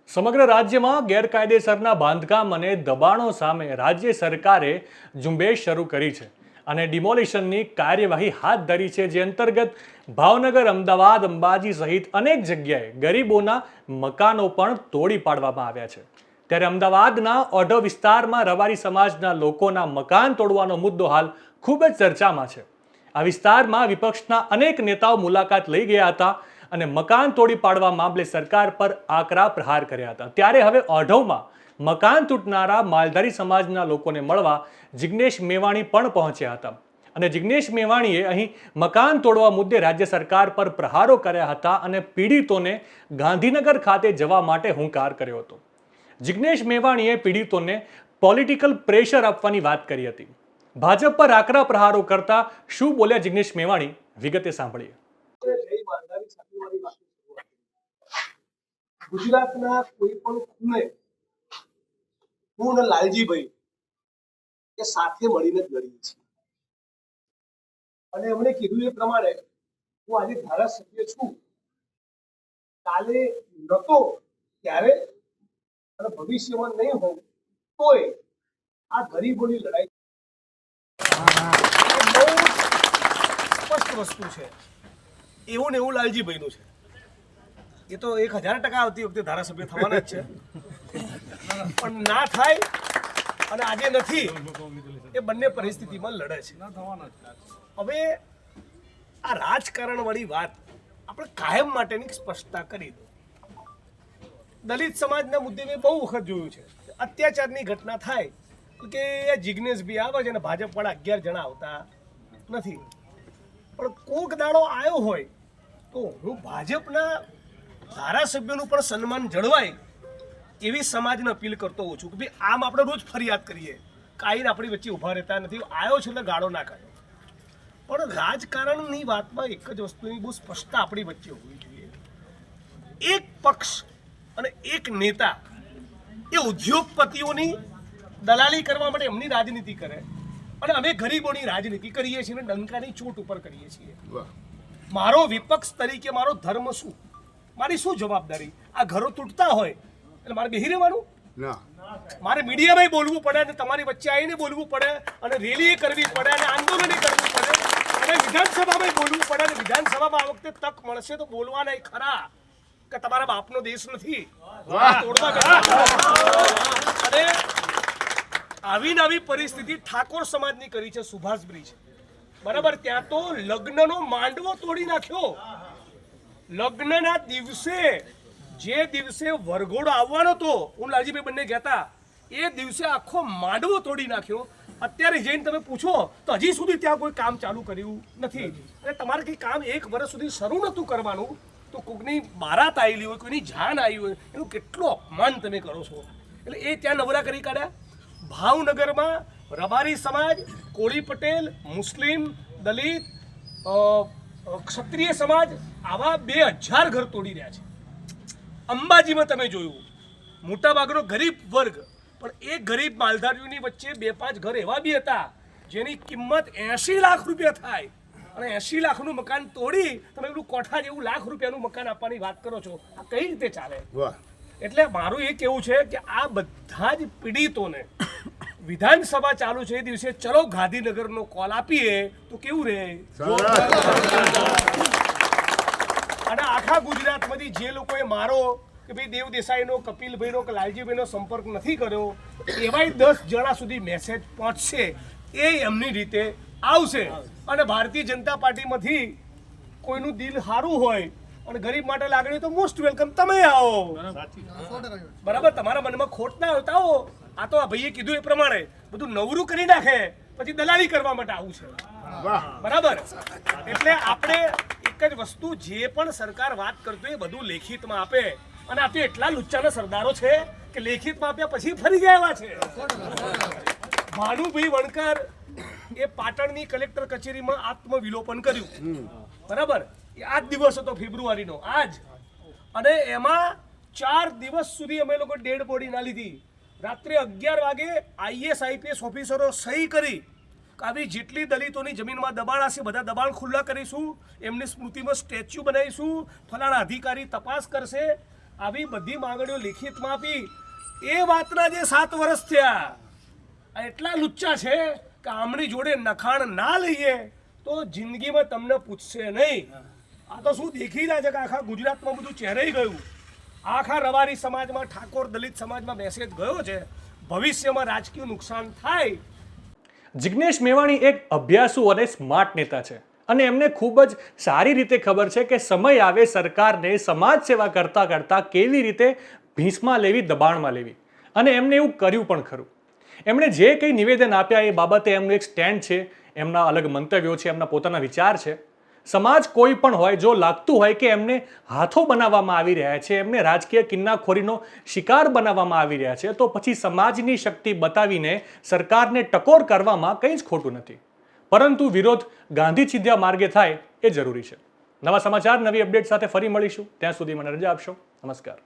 સમગ્ર રાજ્યમાં ગેરકાયદેસરના બાંધકામ અને દબાણો સામે રાજ્ય સરકારે ઝુંબેશ શરૂ કરી છે અને ડિમોલિશનની કાર્યવાહી હાથ ધરી છે, જે અંતર્ગત ભાવનગર, અમદાવાદ, અંબાજી સહિત અનેક જગ્યાએ ગરીબોના મકાનો પણ તોડી પાડવામાં આવ્યા છે. ત્યારે અમદાવાદના ઓઢવ વિસ્તારમાં રબારી સમાજના લોકોના મકાન તોડવાનો મુદ્દો હાલ ખૂબ જ ચર્ચામાં છે. આ વિસ્તારમાં વિપક્ષના અનેક નેતાઓ મુલાકાત લઈ ગયા હતા અને મકાન તોડી પાડવા મામલે સરકાર પર આકરા પ્રહાર કર્યા હતા. ત્યારે હવે ઓઢવમાં મકાન તૂટનારા માલધારી સમાજના લોકોને મળવા જિગ્નેશ મેવાણી પણ પહોંચ્યા હતા અને જિગ્નેશ મેવાણીએ અહીં મકાન તોડવા મુદ્દે રાજ્ય સરકાર પર પ્રહારો કર્યા હતા અને પીડિતોને ગાંધીનગર ખાતે જવા માટે હુંકાર કર્યો હતો. જિગ્નેશ મેવાણીએ પીડિતોને પોલિટિકલ પ્રેશર આપવાની વાત કરી હતી. ભાજપ પર આકરા પ્રહારો કરતા શું બોલ્યા જિગ્નેશ મેવાણી, વિગતે સાંભળીએ. ગુજરાતના કોઈ પણ ખૂણે હું અને લાલજીભાઈ એ સાથે મળીને જ લડીએ છીએ અને એમણે કીધું એ પ્રમાણે હું આજે ધારાસભ્ય છું, કાલે નતો ત્યારે અને ભવિષ્યમાં નહીં હોઉં તોય આ ગરીબોની લડાઈ બહુ સ્પષ્ટ વસ્તુ છે. એવું ને એવું લાલજીભાઈનું છે. એ તો 1000% આવતી વખતે ધારાસભ્ય થવાના જ છે, પણ ના થાય અને આજે નથી એ બંને પરિસ્થિતિમાં લડે છે. હવે આ રાજકારણ વાળી વાત આપણે કાયમ માટેની સ્પષ્ટતા કરી દો. દલિત સમાજના મુદ્દે મેં બહુ વખત જોયું છે, અત્યાચારની ઘટના થાય કે જિગ્નેશ બી આવે છે અને ભાજપ વાળા 11 જણા આવતા નથી, પણ કોક દાડો આવ્યો હોય તો હું ભાજપના ધારાસભ્યોનું પણ સન્માન જળવાય એવી સમાજને અપીલ કરતો હોઉં છું કે ભાઈ આમ આપણે રોજ ફરિયાદ કરીએ, કાંઈને આપણી વચ્ચે ઊભા રહેતા નથી, આવ્યો છે એટલે ગાળો ના કાઢો. પણ રાજકારણની વાતમાં એક જ વસ્તુની બહુ સ્પષ્ટતા આપણી વચ્ચે હોવી જોઈએ. એક પક્ષ અને એક નેતા એ ઉદ્યોગપતિઓની દલાલી કરવા માટે એમની રાજનીતિ કરે અને અમે ગરીબોની રાજનીતિ કરીએ છીએ અને ડંકાની ચોટ ઉપર કરીએ છીએ. મારો વિપક્ષ તરીકે મારો ધર્મ શું, મારી શું જવાબદારી? આ ઘરો તૂટતા હોય એટલે મારે બેહી રહેવાનું? મારે મીડિયામાં બોલવું પડે અને તમારી વચ્ચે આવીને બોલવું પડે અને રેલી કરવી પડે અને આંદોલન કરવું પડે અને વિધાનસભામાં બોલવું પડે અને વિધાનસભામાં આ વખતે તક મળશે તો બોલવાના ખરા કે તમારા બાપનો દેશ નથી અને આવી નવી પરિસ્થિતિ ઠાકોર સમાજની કરી છે. સુભાષ બ્રિજ બરાબર, ત્યાં તો લગ્નનો માંડવો તોડી નાખ્યો. લગ્નના દિવસે જે દિવસે વરઘોડો આવવાનો હતો, હું લાલજીભાઈ બંને કહેતા, એ દિવસે આખો માંડવો તોડી નાખ્યો. અત્યારે જઈને તમે પૂછો તો હજી સુધી ત્યાં કોઈ કામ ચાલુ કર્યું નથી. અને તમારે કંઈ કામ 1 વર્ષ સુધી શરૂ નહોતું કરવાનું તો કોઈકની બારાત આવેલી હોય, કોઈની જાન આવી હોય, એનું કેટલું અપમાન તમે કરો છો. એટલે એ ત્યાં નવરા કરી કાઢ્યા. ભાવનગરમાં રબારી સમાજ, કોળી પટેલ, મુસ્લિમ, દલિત, ક્ષત્રિય સમાજ આવા 2000 ઘર તોડી રહ્યા છે. અંબાજીમાં તમે જોયું મોટાભાગનો ગરીબ વર્ગ, પણ એ ગરીબ માલધારીઓની વચ્ચે 2-5 ઘર એવા બી હતા જેની કિંમત 80 લાખ રૂપિયા થાય અને 80 લાખનું મકાન તોડી તમે પેલું કોઠા જેવું લાખ રૂપિયાનું મકાન આપવાની વાત કરો છો. આ કઈ રીતે ચાલે? એટલે મારું એ કહેવું છે કે આ બધા જ પીડિતોને વિધાનસભા ચાલુ છે એ દિવસે ચલો ગાંધીનગરનો કોલ આપીએ તો કેવું રહે? અને આખા ગુજરાતમાંથી જે લોકોએ મારો કે ભાઈ દેવ દેસાઈનો, કપિલભાઈનો કે લાલજીભાઈનો સંપર્ક નથી કર્યો, એવાય 10 જણા સુધી મેસેજ પહોંચશે, એ એમની રીતે આવશે. અને ભારતીય જનતા પાર્ટીમાંથી કોઈનું દિલ સારું હોય અને ગરીબ માટે લાગણી તો મોસ્ટ વેલકમ, તમે આવો. બરાબર, તમારા મનમાં ખોટ ના હોય તો આવો. આ તો આ ભાઈએ કીધું એ પ્રમાણે બધું નવરું કરી નાખે પછી દલાલી કરવા માટે આવું છે. બરાબર, એટલે આપણે એક જ વસ્તુ, જે પણ સરકાર વાત કરતું એ બધું લેખિતમાં આપે. અને આ તો એટલા લુચ્ચાના સરદારો છે કે લેખિતમાં આપ્યા પછી ફરી ગયા છે. ભાનુભાઈ વણકર એ પાટણની કલેક્ટર કચેરીમાં આત્મવિલોપન કર્યું. બરાબર, આ જ દિવસ હતો ફેબ્રુઆરીનો આજ, અને એમાં 4 દિવસ સુધી અમે લોકો ડેડ બોડી ના લીધી. રાત્રે 11 વાગે IAS IPS ઓફિસરો સહી કરી આવી જેટલી દલિતોની જમીનમાં દબાણ હશે બધા દબાણ ખુલ્લા કરીશું, એમની સ્મૃતિમાં સ્ટેચ્યુ બનાવીશું, ફલાણા અધિકારી તપાસ કરશે. આવી બધી માંગણીઓ લિખિતમાં આપી, એ વાતના જે 7 વર્ષ થયા, આ એટલા લુચ્ચા છે કે આમની જોડે નખાણ ના લઈએ તો જિંદગીમાં તમને પૂછશે નહીં. આ તો શું દેખી રહ્યા છે કે આખા ગુજરાતમાં બધું ચહેરાઈ ગયું, આખા રવારી સમાજમાં, ઠાકોર દલિત સમાજમાં મેસેજ ગયો છે, ભવિષ્યમાં રાજકીય નુકસાન થાય. જિગ્નેશ મેવાણી એક અભ્યાસુ અને સ્માર્ટ નેતા છે અને એમને ખૂબ જ સારી રીતે ખબર છે કે સમય આવે સરકારને સમાજ સેવા કરતા કરતા કેવી રીતે ભીંસમાં લેવી, દબાણમાં લેવી, અને એમને એવું કર્યું પણ ખરું. એમણે જે કંઈ નિવેદન આપ્યા એ બાબતે એમનું એક સ્ટેન્ડ છે, એમના અલગ મંતવ્યો છે, એમના પોતાના વિચાર છે. સમાજ કોઈ પણ હોય, જો લાગતું હોય કે એમને હાથો બનાવવામાં આવી રહ્યા છે, એમને રાજકીય કિન્નાખોરીનો શિકાર બનાવવામાં આવી રહ્યા છે, તો પછી સમાજની શક્તિ બતાવીને સરકારને ટકોર કરવામાં કંઈ જ ખોટું નથી. પરંતુ વિરોધ ગાંધી ચિંધ્યા માર્ગે થાય એ જરૂરી છે. નવા સમાચાર, નવી અપડેટ સાથે ફરી મળીશું. ત્યાં સુધી મને રજા આપશો. નમસ્કાર.